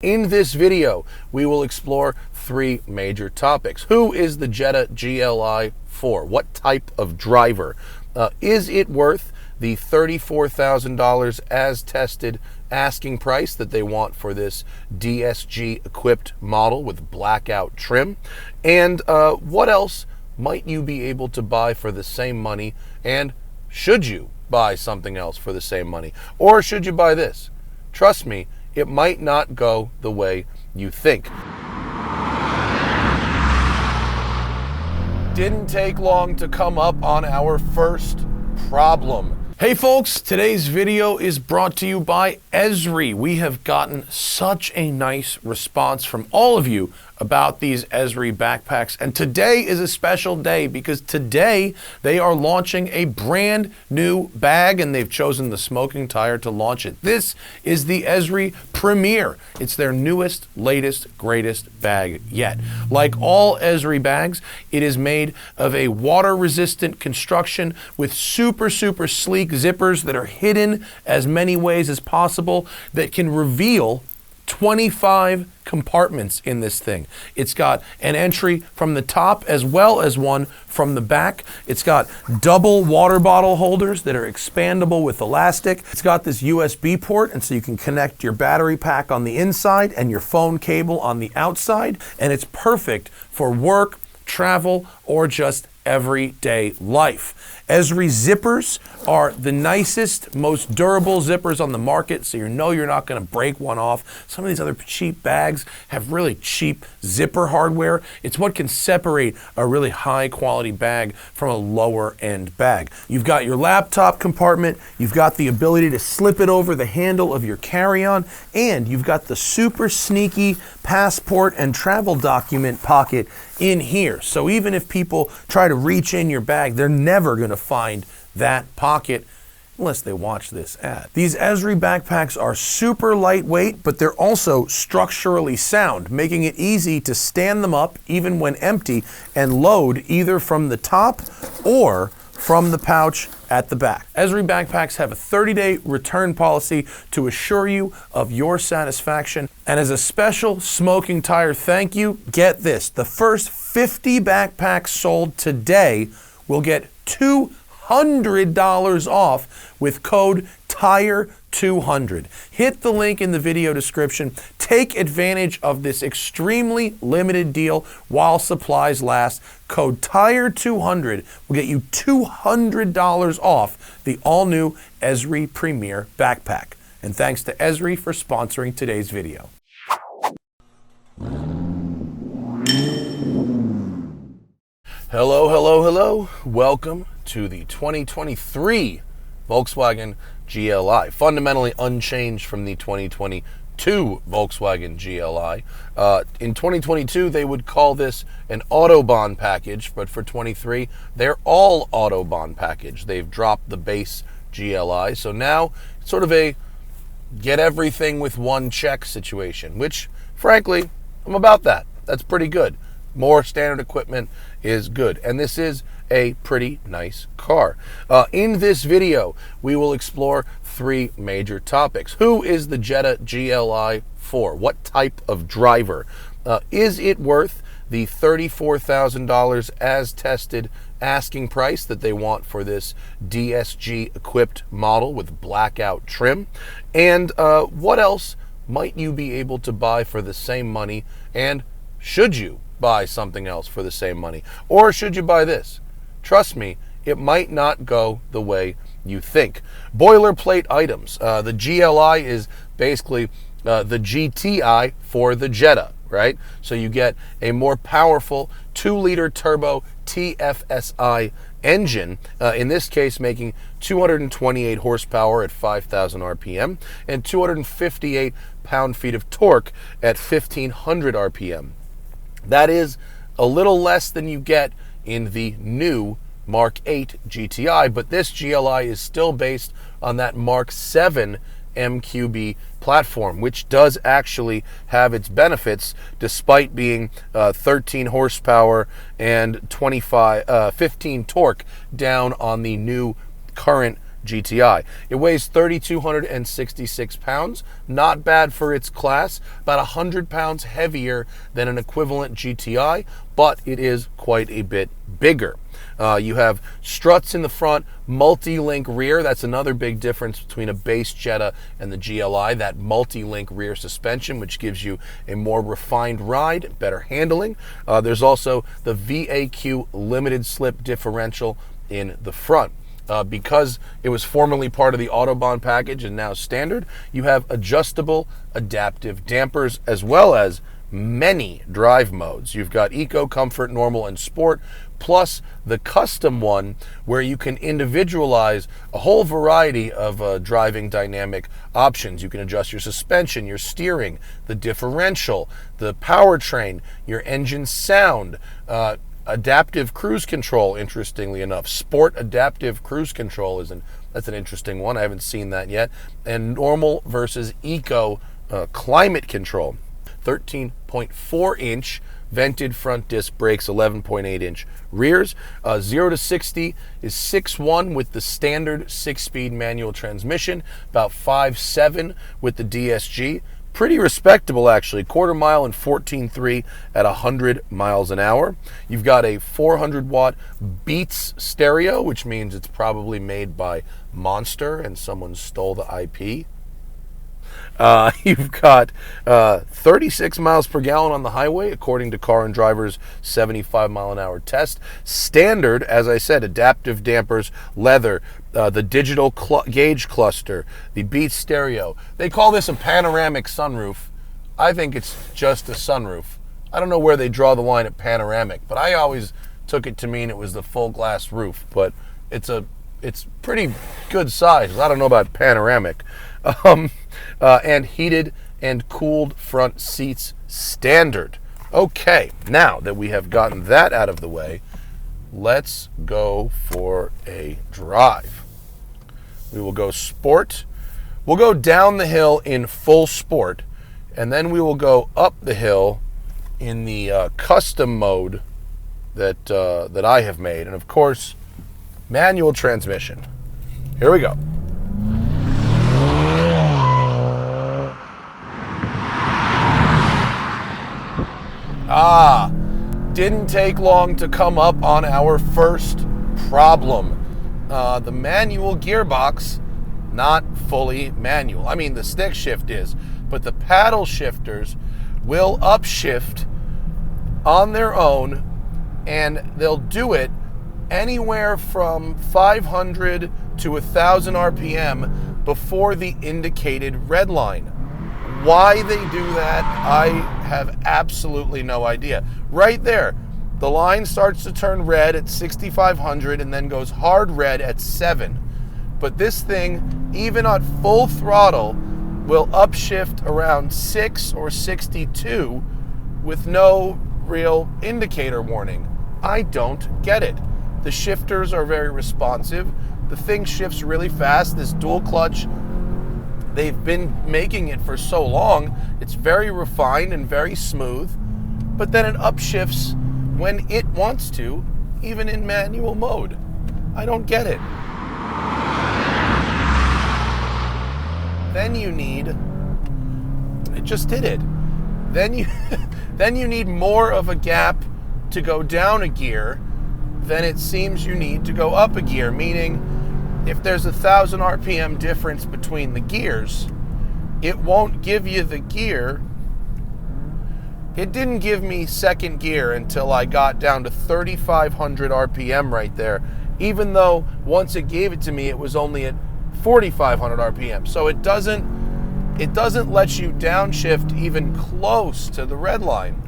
In this video, we will explore three major topics. Who is the Jetta GLI for? What type of driver? Is it worth the $34,000 as tested asking price that they want for this DSG equipped model with blackout trim? And what else might you be able to buy for the same money? And should you buy something else for the same money? Or should you buy this? Trust me, it might not go the way you think. Didn't take long to come up on our first problem. Hey folks, today's video is brought to you by Esri. We have gotten such a nice response from all of you about these Esri backpacks, and today is a special day because today they are launching a brand new bag and they've chosen TheSmokingTire to launch it. This is the Esri Premier. It's their newest, latest, greatest bag yet. Like all Esri bags, it is made of a water-resistant construction with super sleek zippers that are hidden as many ways as possible that can reveal 25 compartments in this thing. It's got an entry from the top as well as one from the back. It's got double water bottle holders that are expandable with elastic. It's got this USB port, and so you can connect your battery pack on the inside and your phone cable on the outside, and it's perfect for work, travel, or just everyday life. Esri zippers are the nicest, most durable zippers on the market, so you know you're not going to break one off. Some of these other cheap bags have really cheap zipper hardware. It's what can separate a really high quality bag from a lower end bag. You've got your laptop compartment, you've got the ability to slip it over the handle of your carry-on, and you've got the super sneaky passport and travel document pocket in here. So even if people try to reach in your bag, they're never going to find that pocket unless they watch this ad. These Esri backpacks are super lightweight, but they're also structurally sound, making it easy to stand them up even when empty and load either from the top or from the pouch at the back. Esri backpacks have a 30-day return policy to assure you of your satisfaction. And as a special Smoking Tire thank you, get this. The first 50 backpacks sold today will get $200 off with code TIRE200. Hit the link in the video description. Take advantage of this extremely limited deal while supplies last. Code TIRE200 will get you $200 off the all-new Esri Premier backpack. And thanks to Esri for sponsoring today's video. Hello. Welcome to the 2023 Volkswagen GLI. Fundamentally unchanged from the 2022 Volkswagen GLI. In 2022, they would call this an Autobahn package, but for 23, they're all Autobahn package. They've dropped the base GLI, so now it's sort of a get everything with one check situation, which, frankly, I'm about that. That's pretty good. More standard equipment is good, and this is a pretty nice car. In this video, we will explore three major topics. Who is the Jetta GLI for? What type of driver? Is it worth the $34,000 as tested asking price that they want for this DSG equipped model with blackout trim? And what else might you be able to buy for the same money? And should you buy something else for the same money? Or should you buy this? Trust me, it might not go the way you think. Boilerplate items. The GLI is basically the GTI for the Jetta, right? So you get a more powerful 2-liter turbo TFSI engine, in this case making 228 horsepower at 5,000 RPM and 258 pound-feet of torque at 1,500 RPM. That is a little less than you get in the new Mark 8 GTI, but this GLI is still based on that Mark 7 MQB platform, which does actually have its benefits despite being 13 horsepower and 15 torque down on the new current GTI. It weighs 3,266 pounds, not bad for its class, about 100 pounds heavier than an equivalent GTI, but it is quite a bit bigger. You have struts in the front, multi-link rear. That's another big difference between a base Jetta and the GLI, that multi-link rear suspension, which gives you a more refined ride, better handling. There's also the VAQ limited slip differential in the front. Because it was formerly part of the Autobahn package and now standard, you have adjustable adaptive dampers as well as many drive modes. You've got Eco, Comfort, Normal, and Sport, plus the custom one where you can individualize a whole variety of driving dynamic options. You can adjust your suspension, your steering, the differential, the powertrain, your engine sound, adaptive cruise control, interestingly enough. Sport adaptive cruise control that's an interesting one. I haven't seen that yet. And normal versus eco climate control. 13.4-inch vented front disc brakes, 11.8-inch rears. 0 to 60 is 6.1 with the standard 6-speed manual transmission, about 5.7 with the DSG. Pretty respectable, actually. Quarter mile and 14.3 at 100 miles an hour. You've got a 400-watt Beats stereo, which means it's probably made by Monster and someone stole the IP. You've got 36 miles per gallon on the highway, according to Car and Driver's 75-mile-an-hour test. Standard, as I said, adaptive dampers, leather, the digital gauge cluster, the Beats stereo. They call this a panoramic sunroof. I think it's just a sunroof. I don't know where they draw the line at panoramic, but I always took it to mean it was the full glass roof. But it's pretty good size. I don't know about panoramic. And heated and cooled front seats standard. Okay, now that we have gotten that out of the way, let's go for a drive. We will go sport. We'll go down the hill in full sport, and then we will go up the hill in the custom mode that I have made. And of course, manual transmission. Here we go. Didn't take long to come up on our first problem. The manual gearbox, not fully manual. I mean, the stick shift is, but the paddle shifters will upshift on their own, and they'll do it anywhere from 500 to 1,000 RPM before the indicated red line. Why they do that, I have absolutely no idea. Right there, the line starts to turn red at 6,500 and then goes hard red at 7. But this thing, even at full throttle, will upshift around 6 or 62 with no real indicator warning. I don't get it. The shifters are very responsive. The thing shifts really fast. This dual clutch, they've been making it for so long. It's very refined and very smooth, but then it upshifts when it wants to, even in manual mode. I don't get it. Then you need, it just did it. Then you need more of a gap to go down a gear than it seems you need to go up a gear, meaning if there's 1,000 RPM difference between the gears, it won't give you the gear. It didn't give me second gear until I got down to 3,500 RPM right there, even though once it gave it to me, it was only at 4,500 RPM. So it doesn't let you downshift even close to the red line.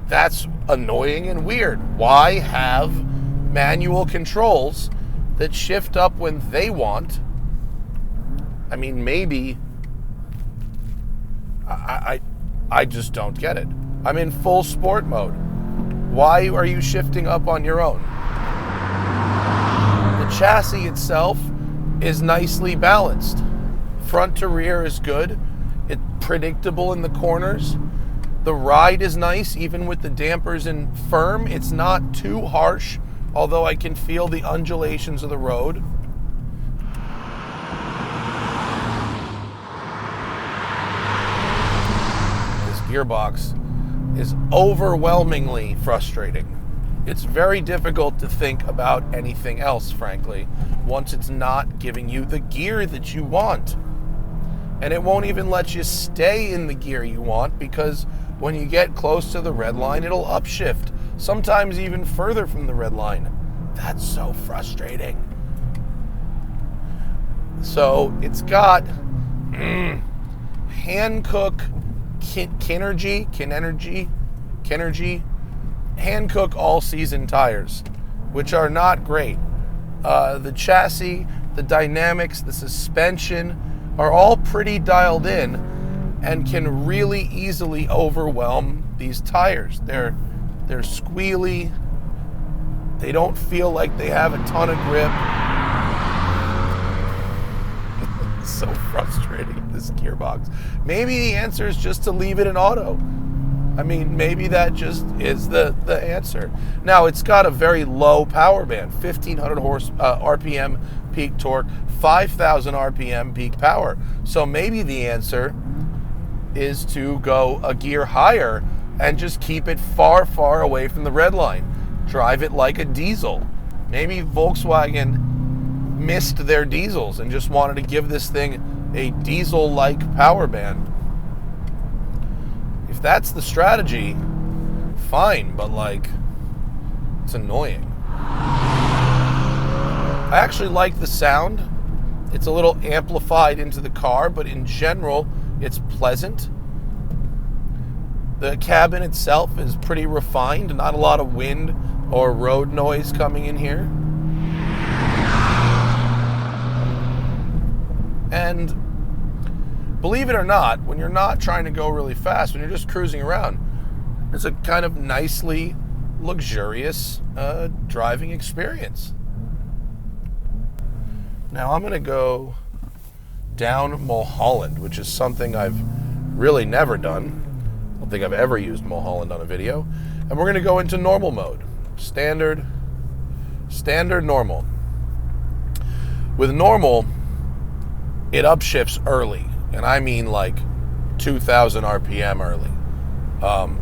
That's annoying and weird. Why have manual controls that shift up when they want? I mean, maybe I just don't get it. I'm in full sport mode. Why are you shifting up on your own? The chassis itself is nicely balanced. Front to rear is good. It's predictable in the corners. The ride is nice, even with the dampers in firm. It's not too harsh, although I can feel the undulations of the road. gearbox is overwhelmingly frustrating. It's very difficult to think about anything else, frankly, once it's not giving you the gear that you want. And it won't even let you stay in the gear you want, because when you get close to the red line, it'll upshift, sometimes even further from the red line. That's so frustrating. So it's got Hankook Kinergy Hankook all-season tires, which are not great. The chassis, the dynamics, the suspension are all pretty dialed in and can really easily overwhelm these tires. They're squealy. They don't feel like they have a ton of grip. It's so frustrating, this gearbox. Maybe the answer is just to leave it in auto. I mean, maybe that just is the answer. Now, it's got a very low power band, 1,500 RPM peak torque, 5,000 RPM peak power. So maybe the answer is to go a gear higher and just keep it far, far away from the red line. Drive it like a diesel. Maybe Volkswagen missed their diesels and just wanted to give this thing a diesel-like power band. If that's the strategy, fine, but like, it's annoying. I actually like the sound. It's a little amplified into the car, but in general, it's pleasant. The cabin itself is pretty refined, not a lot of wind or road noise coming in here. And believe it or not, when you're not trying to go really fast, when you're just cruising around, it's a kind of nicely luxurious driving experience. Now I'm going to go down Mulholland, which is something I've really never done. I don't think I've ever used Mulholland on a video. And we're going to go into normal mode. Standard, normal. With normal, it upshifts early. And I mean like 2,000 RPM early.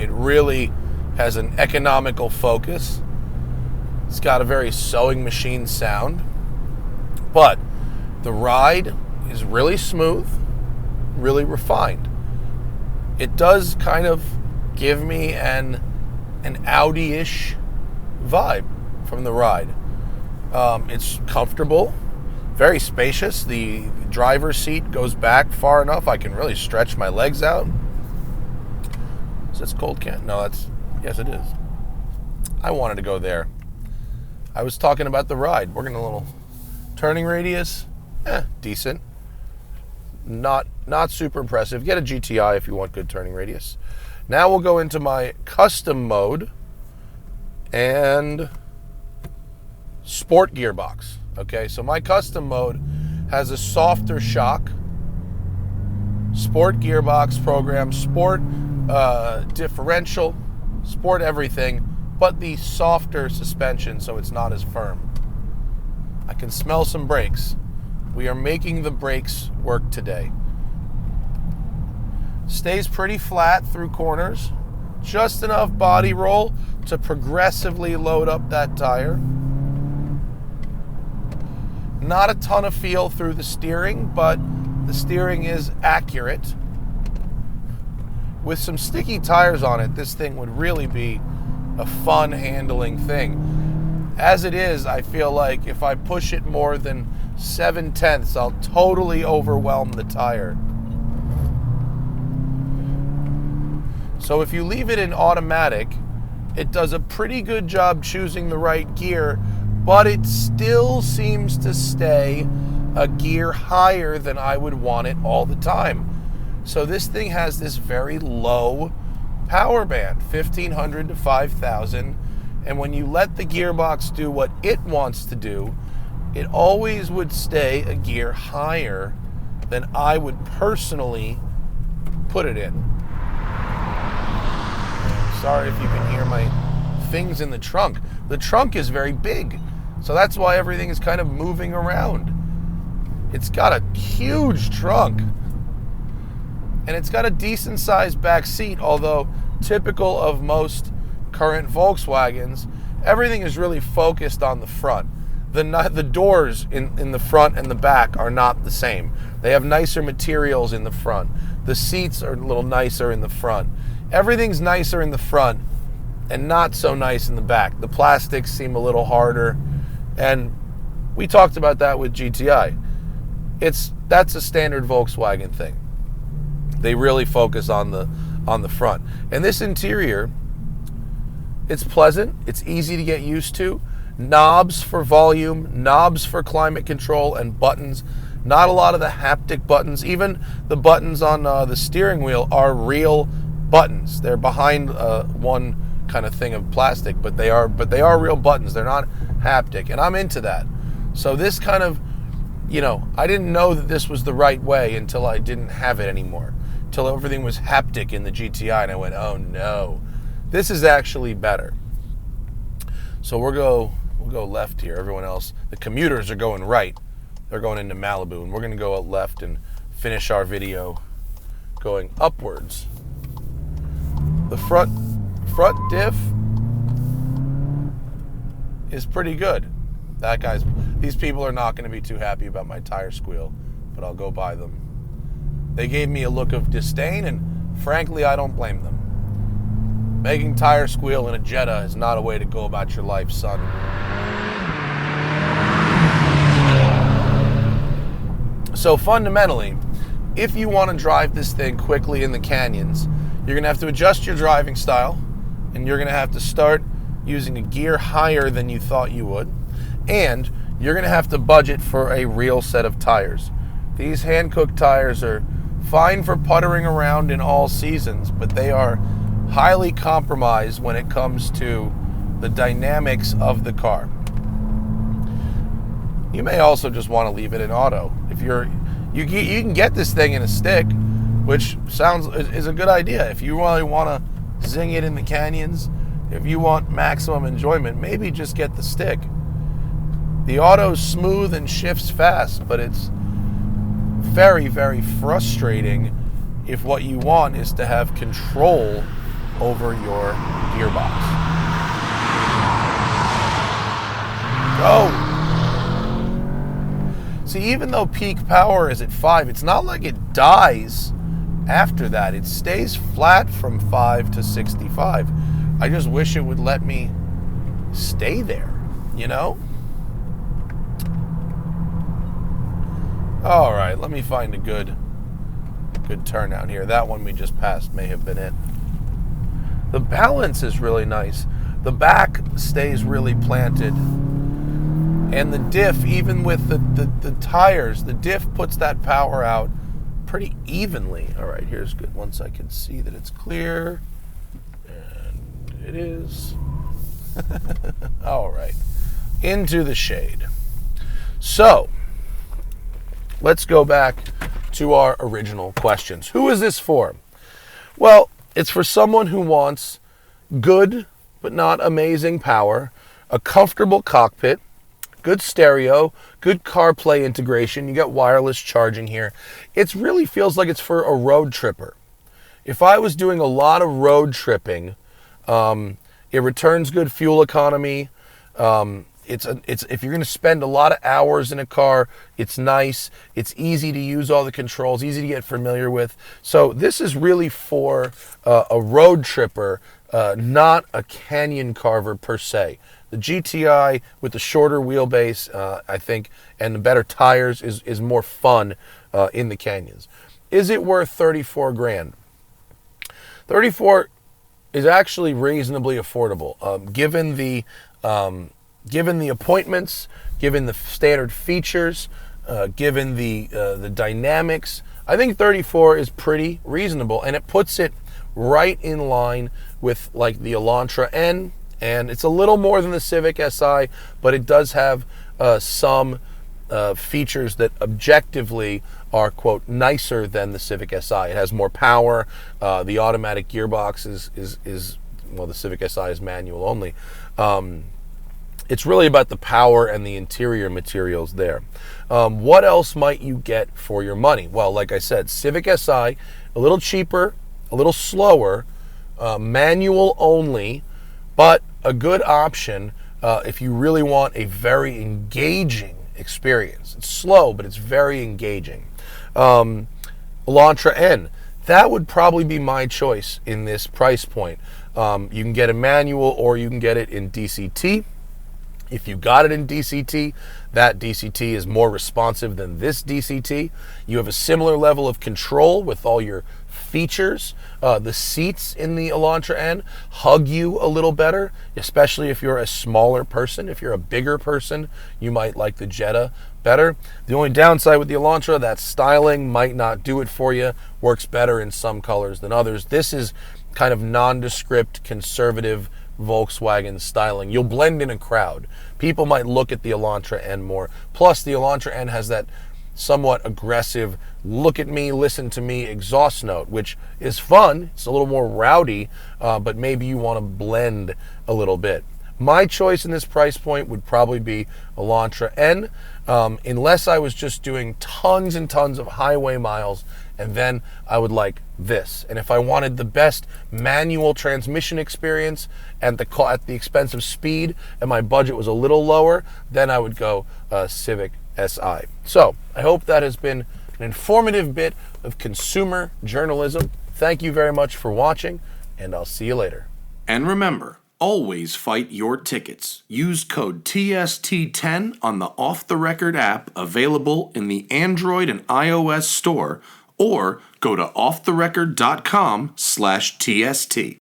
It really has an economical focus. It's got a very sewing machine sound. But the ride is really smooth, really refined. It does kind of give me an Audi-ish vibe from the ride. It's comfortable, very spacious. The driver's seat goes back far enough I can really stretch my legs out. Is this cold can? No, yes it is. I wanted to go there. I was talking about the ride. We're getting a little turning radius, decent. Not super impressive. Get a GTI if you want good turning radius. Now we'll go into my custom mode and sport gearbox. Okay, so my custom mode has a softer shock, sport gearbox program, sport differential, sport everything, but the softer suspension so it's not as firm. I can smell some brakes. We are making the brakes work today. Stays pretty flat through corners. Just enough body roll to progressively load up that tire. Not a ton of feel through the steering, but the steering is accurate. With some sticky tires on it, this thing would really be a fun handling thing. As it is, I feel like if I push it more than 7/10, I'll totally overwhelm the tire. So if you leave it in automatic, it does a pretty good job choosing the right gear, but it still seems to stay a gear higher than I would want it all the time. So this thing has this very low power band, 1,500 to 5,000. And when you let the gearbox do what it wants to do, it always would stay a gear higher than I would personally put it in. Sorry if you can hear my things in the trunk. The trunk is very big, so that's why everything is kind of moving around. It's got a huge trunk. and it's got a decent sized back seat, although typical of most current Volkswagens, everything is really focused on the front. The doors in the front and the back are not the same. They have nicer materials in the front. The seats are a little nicer in the front. Everything's nicer in the front and not so nice in the back. The plastics seem a little harder, and we talked about that with GTI. That's a standard Volkswagen thing. They really focus on the front. And this interior, it's pleasant, it's easy to get used to. Knobs for volume, knobs for climate control, and buttons. Not a lot of the haptic buttons. Even the buttons on the steering wheel are real buttons. They're behind one kind of thing of plastic, but they are real buttons. They're not haptic, and I'm into that. So this kind of, I didn't know that this was the right way until I didn't have it anymore. Until everything was haptic in the GTI, and I went, oh no, this is actually better. So we'll go left here. Everyone else, the commuters are going right. They're going into Malibu, and we're going to go out left and finish our video going upwards. The front diff is pretty good. These people are not going to be too happy about my tire squeal, but I'll go by them. They gave me a look of disdain, and frankly, I don't blame them. Making tire squeal in a Jetta is not a way to go about your life, son. So fundamentally, if you want to drive this thing quickly in the canyons, you're going to have to adjust your driving style, and you're going to have to start using a gear higher than you thought you would, and you're going to have to budget for a real set of tires. These hand-cooked tires are fine for puttering around in all seasons, but they are highly compromised when it comes to the dynamics of the car. You may also just want to leave it in auto. If you can get this thing in a stick, which is a good idea. If you really want to zing it in the canyons, if you want maximum enjoyment, maybe just get the stick. The auto's smooth and shifts fast, but it's very, very frustrating if what you want is to have control over your gearbox. Go! See, even though peak power is at 5, it's not like it dies after that. It stays flat from 5 to 65. I just wish it would let me stay there, All right, let me find a good turnout here. That one we just passed may have been it. The balance is really nice. The back stays really planted. And the diff, even with the tires, the diff puts that power out pretty evenly. All right, here's good. Once I can see that it's clear. And it is. All right. Into the shade. So, let's go back to our original questions. Who is this for? Well, it's for someone who wants good but not amazing power, a comfortable cockpit, good stereo, good CarPlay integration. You got wireless charging here. It really feels like it's for a road tripper. If I was doing a lot of road tripping, it returns good fuel economy. If you're going to spend a lot of hours in a car, it's nice. It's easy to use all the controls, easy to get familiar with. So this is really for a road tripper, not a canyon carver per se. The GTI with the shorter wheelbase, I think, and the better tires is more fun in the canyons. Is it worth 34 grand? 34 is actually reasonably affordable, given the appointments, given the standard features, given the dynamics. I think 34 is pretty reasonable, and it puts it right in line with like the Elantra N, and it's a little more than the Civic Si, but it does have some features that objectively are, quote, nicer than the Civic Si. It has more power. The automatic gearbox is well, the Civic Si is manual only. It's really about the power and the interior materials there. What else might you get for your money? Well, like I said, Civic Si a little cheaper, a little slower, manual only, but a good option if you really want a very engaging experience. It's slow, but it's very engaging. Elantra N, that would probably be my choice in this price point. You can get a manual or you can get it in DCT. If you got it in DCT, that DCT is more responsive than this DCT. You have a similar level of control with all your features. The seats in the Elantra N hug you a little better, especially if you're a smaller person. If you're a bigger person, you might like the Jetta better. The only downside with the Elantra, that styling might not do it for you. Works better in some colors than others. This is kind of nondescript, conservative Volkswagen styling. You'll blend in a crowd. People might look at the Elantra N more. Plus, the Elantra N has that somewhat aggressive, look at me, listen to me exhaust note, which is fun. It's a little more rowdy, but maybe you want to blend a little bit. My choice in this price point would probably be Elantra N, unless I was just doing tons and tons of highway miles, and then I would like this. And if I wanted the best manual transmission experience at the expense of speed, and my budget was a little lower, then I would go Civic Si. So I hope that has been an informative bit of consumer journalism. Thank you very much for watching, and I'll see you later. And remember, always fight your tickets. Use code TST10 on the Off the Record app available in the Android and iOS store, or go to offtherecord.com/TST.